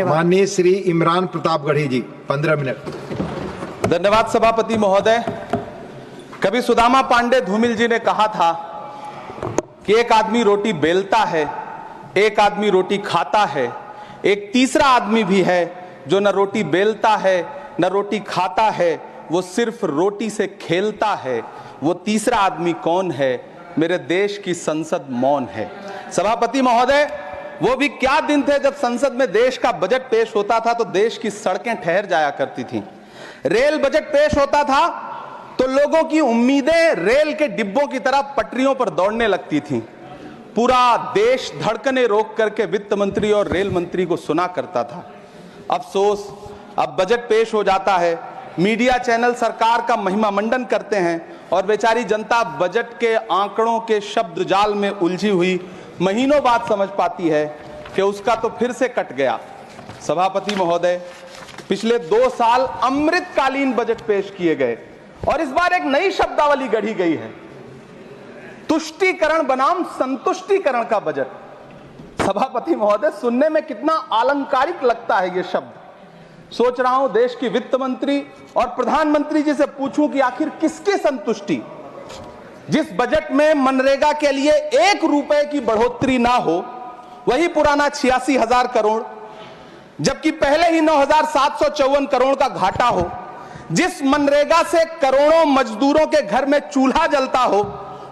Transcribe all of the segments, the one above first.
माननीय श्री इमरान प्रतापगढ़ी जी 15 मिनट। धन्यवाद सभापति महोदय। कभी सुदामा पांडे धूमिल जी ने कहा था कि एक आदमी रोटी बेलता है, एक आदमी रोटी खाता है, एक तीसरा आदमी भी है जो न रोटी बेलता है न रोटी खाता है, वो सिर्फ रोटी से खेलता है। वो तीसरा आदमी कौन है? मेरे देश की संसद मौन है। सभापति महोदय, वो भी क्या दिन थे जब संसद में देश का बजट पेश होता था तो देश की सड़कें ठहर जाया करती थीं। रेल बजट पेश होता था तो लोगों की उम्मीदें रेल के डिब्बों की तरह पटरियों पर दौड़ने लगती थीं। पूरा देश धड़कने रोक करके वित्त मंत्री और रेल मंत्री को सुना करता था। अफसोस, अब बजट पेश हो जाता है, मीडिया चैनल सरकार का महिमा मंडन करते हैं और बेचारी जनता बजट के आंकड़ों के शब्द जाल में उलझी हुई महीनों बाद समझ पाती है कि उसका तो फिर से कट गया। सभापति महोदय, पिछले 2 साल अमृतकालीन बजट पेश किए गए और इस बार एक नई शब्दावली गढ़ी गई है, तुष्टीकरण बनाम संतुष्टीकरण का बजट। सभापति महोदय, सुनने में कितना अलंकारिक लगता है ये शब्द। सोच रहा हूं देश की वित्त मंत्री और प्रधानमंत्री जी से पूछूं कि आखिर किसकी संतुष्टि? जिस बजट में मनरेगा के लिए 1 रुपए की बढ़ोतरी ना हो, वही पुराना 86,000 करोड़, जबकि पहले ही 9,754 करोड़ का घाटा हो, जिस मनरेगा से करोड़ों मजदूरों के घर में चूल्हा जलता हो,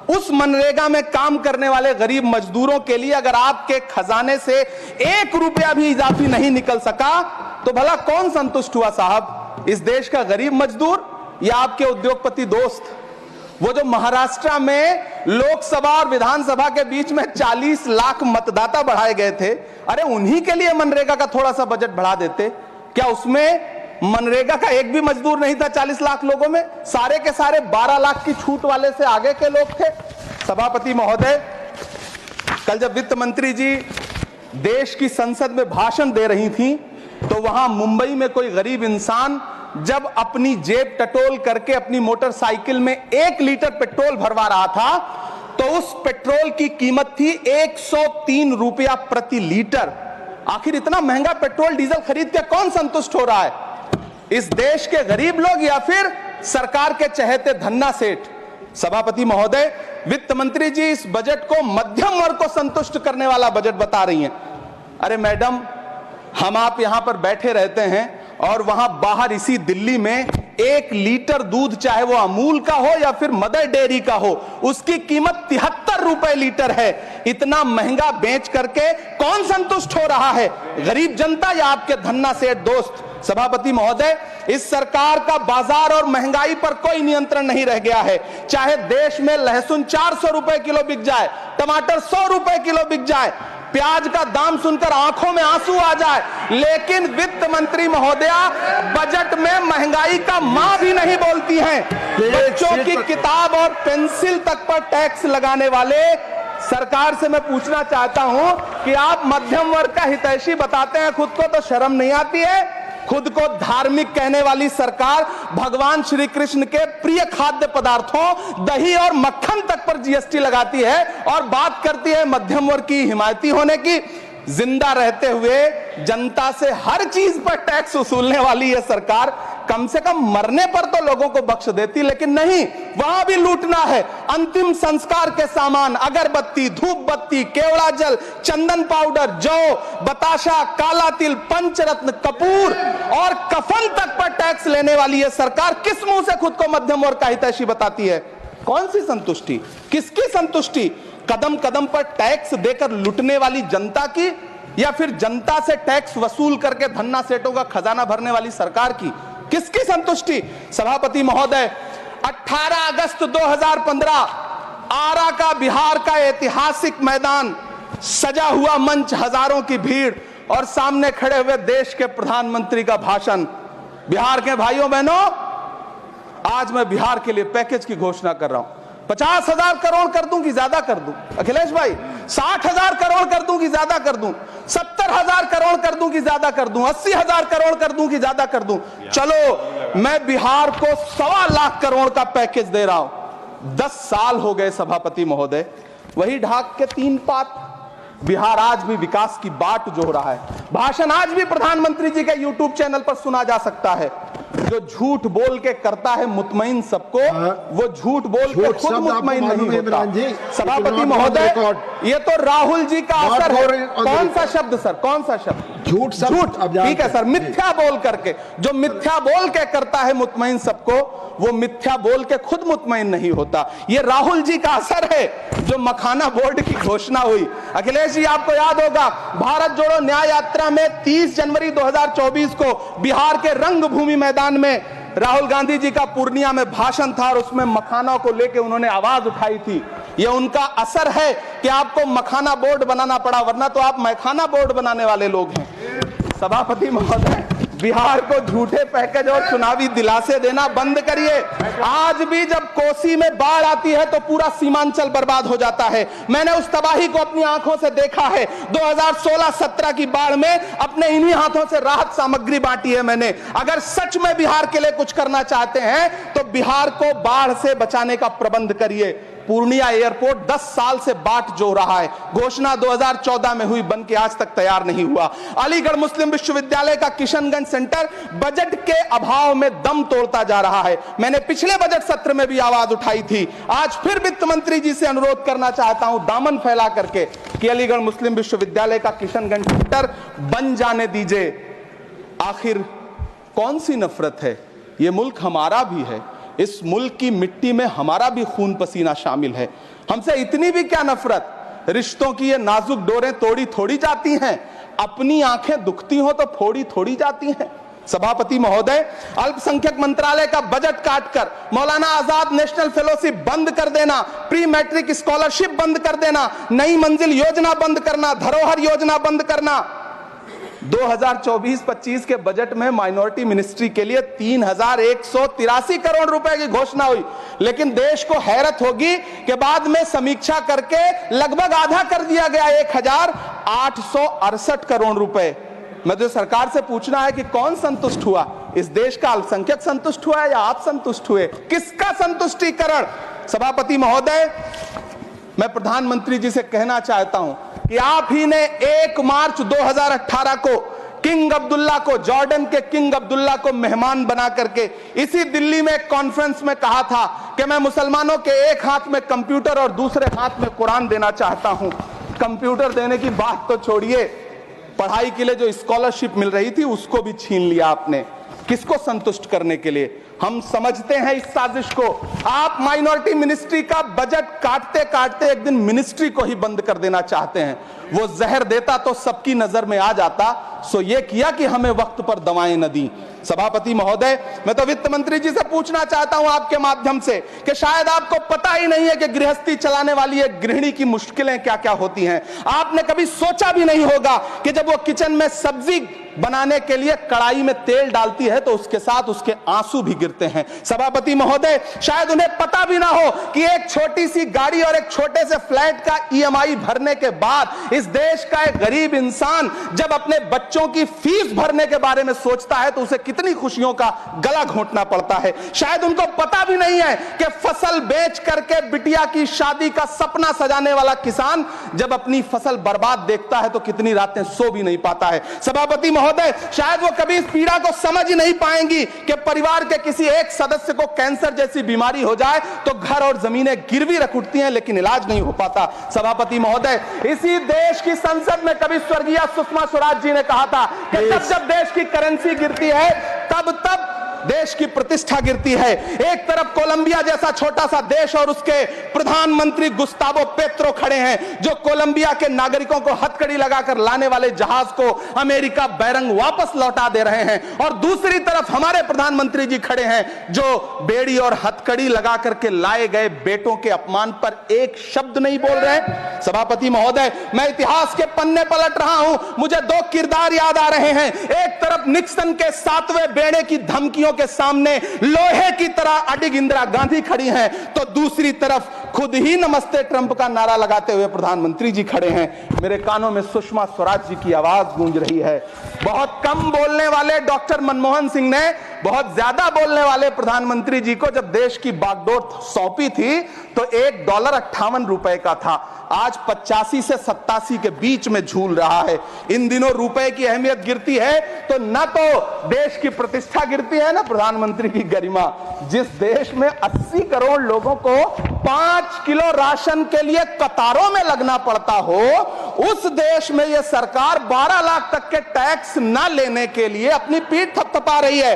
उस मनरेगा में काम करने वाले गरीब मजदूरों के लिए अगर आपके खजाने से 1 रुपया भी इजाफी नहीं निकल सका तो भला कौन संतुष्ट हुआ साहब? इस देश का गरीब मजदूर या आपके उद्योगपति दोस्त? वो जो महाराष्ट्र में लोकसभा और विधानसभा के बीच में 40 लाख मतदाता बढ़ाए गए थे, अरे उन्हीं के लिए मनरेगा का थोड़ा सा बजट बढ़ा देते। क्या उसमें मनरेगा का एक भी मजदूर नहीं था 40 लाख लोगों में? सारे के सारे 12 लाख की छूट वाले से आगे के लोग थे। सभापति महोदय, कल जब वित्त मंत्री जी देश की संसद में भाषण दे रही थी तो वहां मुंबई में कोई गरीब इंसान जब अपनी जेब टटोल करके अपनी मोटरसाइकिल में 1 लीटर पेट्रोल भरवा रहा था तो उस पेट्रोल की कीमत थी 103 रुपया प्रति लीटर। आखिर इतना महंगा पेट्रोल डीजल खरीद के कौन संतुष्ट हो रहा है? इस देश के गरीब लोग या फिर सरकार के चहेते धन्ना सेठ? सभापति महोदय, वित्त मंत्री जी इस बजट को मध्यम वर्ग को संतुष्ट करने वाला बजट बता रही हैं। अरे मैडम, हम आप यहां पर बैठे रहते हैं और वहां बाहर इसी दिल्ली में 1 लीटर दूध, चाहे वो अमूल का हो या फिर मदर डेयरी का हो, उसकी कीमत 73 रुपए लीटर है। इतना महंगा बेच करके कौन संतुष्ट हो रहा है? गरीब जनता या आपके धन्ना सेठ दोस्त? सभापति महोदय, इस सरकार का बाजार और महंगाई पर कोई नियंत्रण नहीं रह गया है। चाहे देश में लहसुन 400 रुपए किलो बिक जाए, टमाटर 100 रुपए किलो बिक जाए, प्याज का दाम सुनकर आंखों में आंसू आ जाए, लेकिन वित्त मंत्री महोदया बजट में महंगाई का मां भी नहीं बोलती हैं। बच्चों की किताब और पेंसिल तक पर टैक्स लगाने वाले सरकार से मैं पूछना चाहता हूं कि आप मध्यम वर्ग का हितैषी बताते हैं, खुद को तो शर्म नहीं आती है? खुद को धार्मिक कहने वाली सरकार भगवान श्री कृष्ण के प्रिय खाद्य पदार्थों दही और मक्खन तक पर जीएसटी लगाती है और बात करती है मध्यम वर्ग की हिमायती होने की। जिंदा रहते हुए जनता से हर चीज पर टैक्स वसूलने वाली यह सरकार कम से कम मरने पर तो लोगों को बख्श देती, लेकिन नहीं, वहां भी लूटना है। अंतिम संस्कार के सामान, अगरबत्ती, धूप बत्ती, केवड़ा जल, चंदन पाउडर, जौ, बताशा, काला तिल, पंचरत्न, कपूर और कफन तक पर टैक्स लेने वाली यह सरकार किस मुंह से खुद को मध्यम वर्ग का हितैषी बताती है? कौन सी संतुष्टि? किसकी संतुष्टि? कदम कदम पर टैक्स देकर लूटने वाली जनता की या फिर जनता से टैक्स वसूल करके धन्ना सेठों का खजाना भरने वाली सरकार की? किसकी संतुष्टि? सभापति महोदय, 18 अगस्त 2015 आरा का बिहार का ऐतिहासिक मैदान, सजा हुआ मंच, हजारों की भीड़ और सामने खड़े हुए देश के प्रधानमंत्री का भाषण। बिहार के भाइयों बहनों, आज मैं बिहार के लिए पैकेज की घोषणा कर रहा हूं। 50,000 करोड़ कर दूं कि ज्यादा कर दूं? अखिलेश भाई, 60,000 करोड़ कर दूं कि ज्यादा कर दूं? 70,000 करोड़ कर दूं कि ज्यादा कर दूं? 80,000 करोड़ कर दूं कि ज्यादा कर दूं? चलो, मैं बिहार को 1.25 लाख करोड़ का पैकेज दे रहा हूं। 10 साल हो गए सभापति महोदय, वही ढाक के 3 पात, बिहार आज भी विकास की बाट जो रहा है। भाषण आज भी प्रधानमंत्री जी के यूट्यूब चैनल पर सुना जा सकता है। जो झूठ बोल के करता है मुतमईन सबको, वो झूठ बोल के खुद मुतमईन नहीं होता। सभापति महोदय, ये तो राहुल जी का असर है। कौन सा शब्द सर, कौन सा शब्द? झूठ। ठीक है सर, मिथ्या बोल करके, जो मिथ्या बोल के करता है मुतमईन सबको, वो मिथ्या बोल के खुद मुतमईन नहीं होता। ये राहुल जी का असर है। जो मखाना बोर्ड की घोषणा हुई, अखिलेश जी आपको याद होगा, भारत जोड़ो न्याय यात्रा में 30 जनवरी 2024 को बिहार के रंगभूमि मैदान में राहुल गांधी जी का पूर्णिया में भाषण था और उसमें मखाना को लेकर उन्होंने आवाज उठाई थी। यह उनका असर है कि आपको मखाना बोर्ड बनाना पड़ा, वरना तो आप मैखाना बोर्ड बनाने वाले लोग हैं। सभापति महोदय, बिहार को झूठे पैकेज और चुनावी दिलासे देना बंद करिए। आज भी जब कोसी में बाढ़ आती है तो पूरा सीमांचल बर्बाद हो जाता है। मैंने उस तबाही को अपनी आंखों से देखा है। 2016-17 की बाढ़ में अपने इन्हीं हाथों से राहत सामग्री बांटी है मैंने। अगर सच में बिहार के लिए कुछ करना चाहते हैं तो बिहार को बाढ़ से बचाने का प्रबंध करिए। पूर्णिया एयरपोर्ट 10 साल से बाट जो रहा है, घोषणा 2014 में हुई, बन के आज तक तैयार नहीं हुआ। अलीगढ़ मुस्लिम विश्वविद्यालय का किशनगंज सेंटर बजट के अभाव में दम तोड़ता जा रहा है। मैंने पिछले बजट सत्र में भी आवाज उठाई थी। आज फिर वित्त मंत्री जी से अनुरोध करना चाहता हूं, दामन फैला करके, कि अलीगढ़ मुस्लिम विश्वविद्यालय का किशनगंज सेंटर बन जाने दीजिए। आखिर कौन सी नफरत है? यह मुल्क हमारा भी है। इस मुल्क की मिट्टी में हमारा भी खून पसीना शामिल है। हमसे इतनी भी क्या नफरत? रिश्तों की ये नाजुक डोरें तोड़ी थोड़ी जाती हैं। अपनी आंखें दुखती हो तो फोड़ी थोड़ी जाती हैं। सभापति महोदय, अल्पसंख्यक मंत्रालय का बजट काटकर मौलाना आजाद नेशनल फेलोशिप बंद कर देना, प्री मैट्रिक स्कॉलरशिप बंद कर देना, नई मंजिल योजना बंद करना, धरोहर योजना बंद करना। 2024-25 के बजट में माइनॉरिटी मिनिस्ट्री के लिए 3183 करोड़ रुपए की घोषणा हुई, लेकिन देश को हैरत होगी कि बाद में समीक्षा करके लगभग आधा कर दिया गया, 1868 करोड़ रुपए। मैं तो सरकार से पूछना है कि कौन संतुष्ट हुआ? इस देश का अल्पसंख्यक संतुष्ट हुआ या आप संतुष्ट हुए? किसका संतुष्टिकरण? सभापति महोदय, मैं प्रधानमंत्री जी से कहना चाहता हूं कि आप ही ने 1 मार्च 2018 को किंग अब्दुल्ला को, जॉर्डन के किंग अब्दुल्ला को मेहमान बना करके इसी दिल्ली में एक कॉन्फ्रेंस में कहा था कि मैं मुसलमानों के एक हाथ में कंप्यूटर और दूसरे हाथ में कुरान देना चाहता हूं। कंप्यूटर देने की बात तो छोड़िए, पढ़ाई के लिए जो स्कॉलरशिप मिल रही थी उसको भी छीन लिया आपने। किसको संतुष्ट करने के लिए? हम समझते हैं इस साजिश को। आप माइनॉरिटी मिनिस्ट्री का बजट काटते काटते एक दिन मिनिस्ट्री को ही बंद कर देना चाहते हैं। वो जहर देता तो सबकी नजर में आ जाता, सो ये किया कि हमें वक्त पर दवाएं न दी। सभापति महोदय, मैं तो वित्त मंत्री जी से पूछना चाहता हूं आपके माध्यम से कि शायद आपको पता ही नहीं है कि गृहस्थी चलाने वाली एक गृहिणी की मुश्किलें क्या क्या होती हैं। आपने कभी सोचा भी नहीं होगा कि जब वो किचन में सब्जी बनाने के लिए कड़ाई में तेल डालती है तो उसके साथ उसके आंसू भी गिरते हैं। सभापति महोदय, शायद उन्हें पता भी ना हो कि एक छोटी सी गाड़ी और एक छोटे से फ्लैट का EMI भरने के बाद इस देश का एक गरीब इंसान जब अपने बच्चों की फीस भरने के बारे में सोचता है तो उसे कितनी खुशियों का गला घोंटना पड़ता है। शायद उनको पता भी नहीं है कि फसल बेच करके बिटिया की शादी का सपना सजाने वाला किसान जब अपनी फसल बर्बाद देखता है तो कितनी रातें सो भी नहीं पाता है। सभापति महोदय, शायद वो कभी इस पीड़ा को समझ ही नहीं पाएंगी कि परिवार के किसी एक सदस्य को कैंसर जैसी बीमारी हो जाए तो घर और जमीनें गिरवी रख उठती हैं लेकिन इलाज नहीं हो पाता। सभापति महोदय, इसी देश की संसद में कभी स्वर्गीय सुषमा स्वराज जी ने कहा था कि जब देश की करेंसी गिरती है तब देश की प्रतिष्ठा गिरती है। एक तरफ कोलंबिया जैसा छोटा सा देश और उसके प्रधानमंत्री गुस्तावो पेत्रो खड़े हैं जो कोलंबिया के नागरिकों को हथकड़ी लगाकर लाने वाले जहाज को अमेरिका बैरंग वापस लौटा दे रहे हैं, और दूसरी तरफ हमारे प्रधानमंत्री जी खड़े हैं जो बेड़ी और हथकड़ी लगा करके लाए गए बेटों के अपमान पर एक शब्द नहीं बोल रहे। सभापति महोदय, मैं इतिहास के पन्ने पलट रहा हूं, मुझे 2 किरदार याद आ रहे हैं। एक तरफ निक्सन के 7वें बेड़े की धमकियों के सामने लोहे की तरह अडिग इंदिरा गांधी खड़ी हैं, तो दूसरी तरफ खुद ही नमस्ते ट्रंप का नारा लगाते हुए प्रधानमंत्री जी खड़े हैं। मेरे कानों में सुषमा स्वराज जी की आवाज गूंज रही है। बहुत कम बोलने वाले डॉक्टर मनमोहन सिंह ने बहुत ज्यादा बोलने वाले प्रधानमंत्री जी को जब देश की बागडोर सौंपी थी तो $1.58 का था, आज 85 से 87 के बीच में झूल रहा है। इन दिनों रुपए की अहमियत गिरती है तो न तो देश की प्रतिष्ठा गिरती है, ना प्रधानमंत्री की गरिमा। जिस देश में 80 करोड़ लोगों को 5 किलो राशन के लिए कतारों में लगना पड़ता हो, उस देश में यह सरकार 12 लाख तक के टैक्स न लेने के लिए अपनी पीठ थपथपा रही है।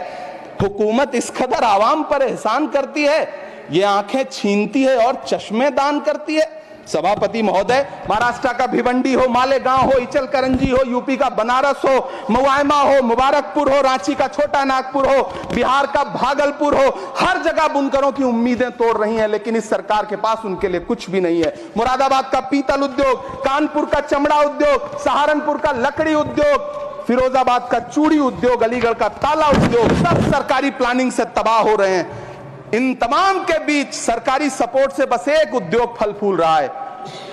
हुकूमत इस कदर आवाम पर एहसान करती है, ये आंखें छीनती है और चश्मे दान करती है। सभापति महोदय, महाराष्ट्र का भिवंडी हो, मालेगांव हो, इचल करंजी हो, यूपी का बनारस हो, मुआयमा हो, मुबारकपुर हो, रांची का छोटा नागपुर हो, बिहार का भागलपुर हो, हर जगह बुनकरों की उम्मीदें तोड़ रही हैं, लेकिन इस सरकार के पास उनके लिए कुछ भी नहीं है। मुरादाबाद का पीतल उद्योग, कानपुर का चमड़ा उद्योग, सहारनपुर का लकड़ी उद्योग, फिरोजाबाद का चूड़ी उद्योग, अलीगढ़ का ताला उद्योग, सब सरकारी प्लानिंग से तबाह हो रहे हैं। इन तमाम के बीच सरकारी सपोर्ट से बस एक उद्योग फल फूल रहा है,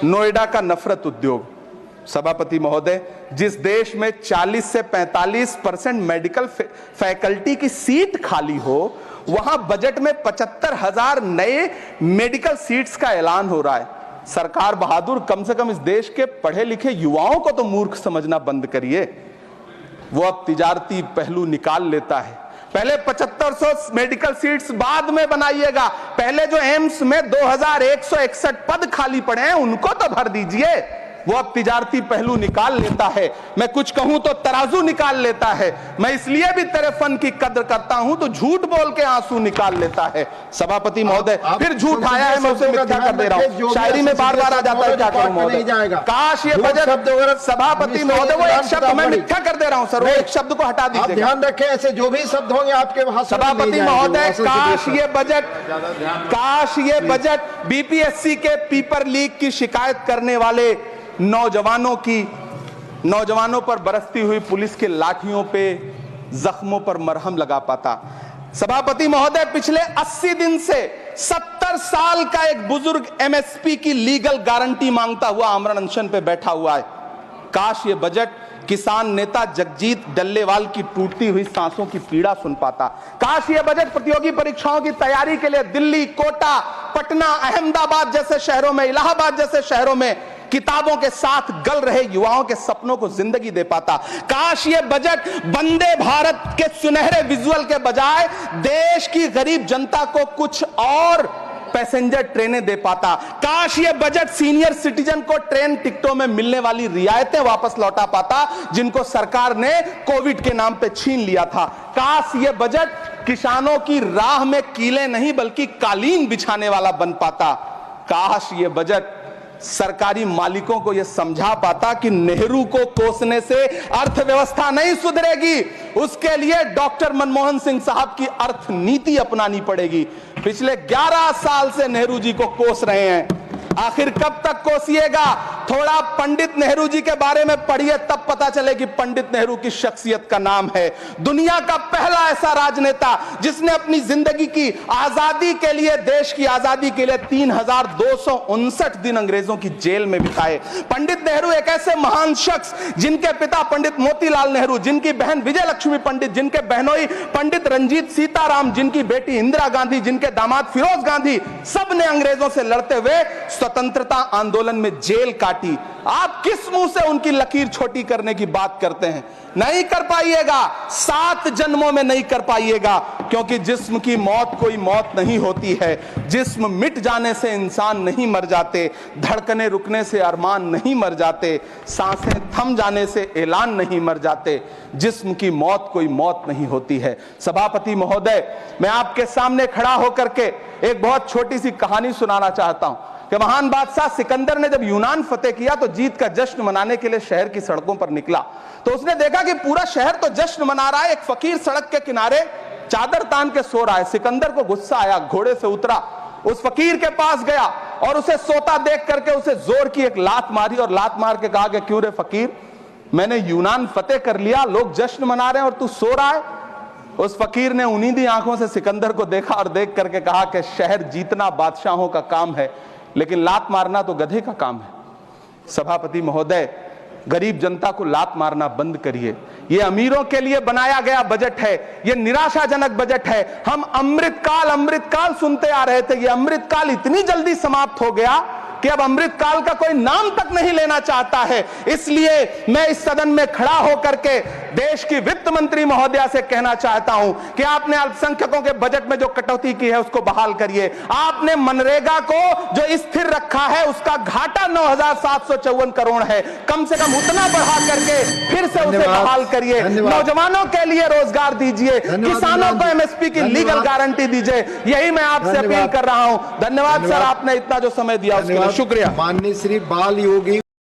नोएडा का नफरत उद्योग। सभापति महोदय, जिस देश में 40 से 45% मेडिकल फैकल्टी की सीट खाली हो, वहां बजट में 75,000 नए मेडिकल सीट्स का ऐलान हो रहा है। सरकार बहादुर, कम से कम इस देश के पढ़े लिखे युवाओं को तो मूर्ख समझना बंद करिए। वो अब तिजारती पहलू निकाल लेता है। पहले 7500 मेडिकल सीट्स बाद में बनाइएगा, पहले जो एम्स में 2161 पद खाली पड़े हैं उनको तो भर दीजिए। वो अब तिजारती पहलू निकाल लेता है। मैं कुछ कहूं तो तराजू निकाल लेता है। मैं इसलिए भी तेरे फन की कद्र करता हूं तो झूठ बोल के आंसू निकाल लेता है। सभापति महोदय, फिर झूठ आया है, मैं उसे मिथ्या कर दे रहा हूं। शायरी में बार बार आ जाता है, क्या करूं महोदय। काश ये बजट, सभापति महोदय, वो एक शब्द मैं मिथ्या कर दे रहा हूं सर, वो एक शब्द को हटा दीजिए। ध्यान रखें, ऐसे जो भी शब्द होंगे आपके भाषण। सभापति महोदय, काश ये बजट बीपीएससी के पेपर लीक की शिकायत करने वाले नौजवानों पर बरसती हुई पुलिस के लाठियों पे, जख्मों पर मरहम लगा पाता। सभापति महोदय, पिछले 80 दिन से 70 साल का एक बुजुर्ग एमएसपी की लीगल गारंटी मांगता हुआ आमरण अनशन पे बैठा हुआ है। काश ये बजट किसान नेता जगजीत डल्लेवाल की टूटती हुई सांसों की पीड़ा सुन पाता। काश ये बजट प्रतियोगी परीक्षाओं की तैयारी के लिए दिल्ली, कोटा, पटना, अहमदाबाद जैसे शहरों में, इलाहाबाद जैसे शहरों में किताबों के साथ गल रहे युवाओं के सपनों को जिंदगी दे पाता। काश ये बजट वंदे भारत के सुनहरे विजुअल के बजाय देश की गरीब जनता को कुछ और पैसेंजर ट्रेनें दे पाता। काश ये बजट सीनियर सिटीजन को ट्रेन टिकटों में मिलने वाली रियायतें वापस लौटा पाता, जिनको सरकार ने कोविड के नाम पे छीन लिया था। काश ये बजट किसानों की राह में कीले नहीं बल्कि कालीन बिछाने वाला बन पाता। काश ये बजट सरकारी मालिकों को यह समझा पाता कि नेहरू को कोसने से अर्थव्यवस्था नहीं सुधरेगी, उसके लिए डॉक्टर मनमोहन सिंह साहब की अर्थ नीति अपनानी पड़ेगी। पिछले 11 साल से नेहरू जी को कोस रहे हैं, आखिर कब तक कोसिएगा? थोड़ा पंडित नेहरू जी के बारे में पढ़िए, तब पता चले कि पंडित नेहरू की शख्सियत का नाम है। दुनिया का पहला ऐसा राजनेता जिसने अपनी जिंदगी की आजादी के लिए, देश की आजादी के लिए 3259 दिन अंग्रेजों की जेल में बिताए। पंडित नेहरू एक ऐसे महान शख्स जिनके पिता पंडित मोतीलाल नेहरू, जिनकी बहन विजय लक्ष्मी पंडित, जिनके बहनोई पंडित रंजीत सीताराम, जिनकी बेटी इंदिरा गांधी, जिनके दामाद फिरोज गांधी, सब ने अंग्रेजों से लड़ते हुए स्वतंत्रता आंदोलन में जेल काटी। आप किस मुंह से उनकी लकीर छोटी करने की बात करते हैं? नहीं कर पाइएगा, 7 जन्मों में नहीं कर पाइएगा, क्योंकि जिस्म की मौत कोई मौत नहीं होती है। जिस्म मिट जाने से इंसान नहीं मर जाते, धड़कने रुकने से अरमान नहीं मर जाते, सांसें थम जाने से ऐलान नहीं मर जाते। जिस्म की मौत कोई मौत नहीं होती है। सभापति महोदय, मैं आपके सामने खड़ा होकर के एक बहुत छोटी सी कहानी सुनाना चाहता हूं कि महान बादशाह सिकंदर ने जब यूनान फतेह किया तो जीत का जश्न मनाने के लिए शहर की सड़कों पर निकला। तो उसने देखा कि पूरा शहर तो जश्न मना रहा है, एक फकीर सड़क के किनारे चादर तान के सो रहा है। सिकंदर को गुस्सा आया, घोड़े से उतरा, उस फकीर के पास गया और उसे सोता देख करके उसे जोर की एक लात मारी और लात मार के कहा कि क्यों रे फकीर, मैंने यूनान फतेह कर लिया, लोग जश्न मना रहे हैं और तू सो रहा है। उस फकीर ने उन्नीदी आंखों से सिकंदर को देखा और देख करके कहा कि शहर जीतना बादशाहों का काम है, लेकिन लात मारना तो गधे का काम है। सभापति महोदय, गरीब जनता को लात मारना बंद करिए। ये अमीरों के लिए बनाया गया बजट है, ये निराशाजनक बजट है। हम अमृतकाल सुनते आ रहे थे, ये अमृतकाल इतनी जल्दी समाप्त हो गया कि अब अमृतकाल का कोई नाम तक नहीं लेना चाहता है। इसलिए मैं इस सदन में खड़ा होकर के देश की वित्त मंत्री महोदया से कहना चाहता हूं कि आपने अल्पसंख्यकों के बजट में जो कटौती की है उसको बहाल करिए। आपने मनरेगा को जो स्थिर रखा है उसका घाटा 9,754 करोड़ है, कम से कम उतना बढ़ा करके फिर से उसे बहाल करिए। नौजवानों के लिए रोजगार दीजिए, किसानों को एमएसपी की लीगल गारंटी दीजिए। यही मैं आपसे अपील कर रहा हूं। धन्यवाद सर, आपने इतना जो समय दिया उसके लिए शुक्रिया। माननीय श्री बाल योगी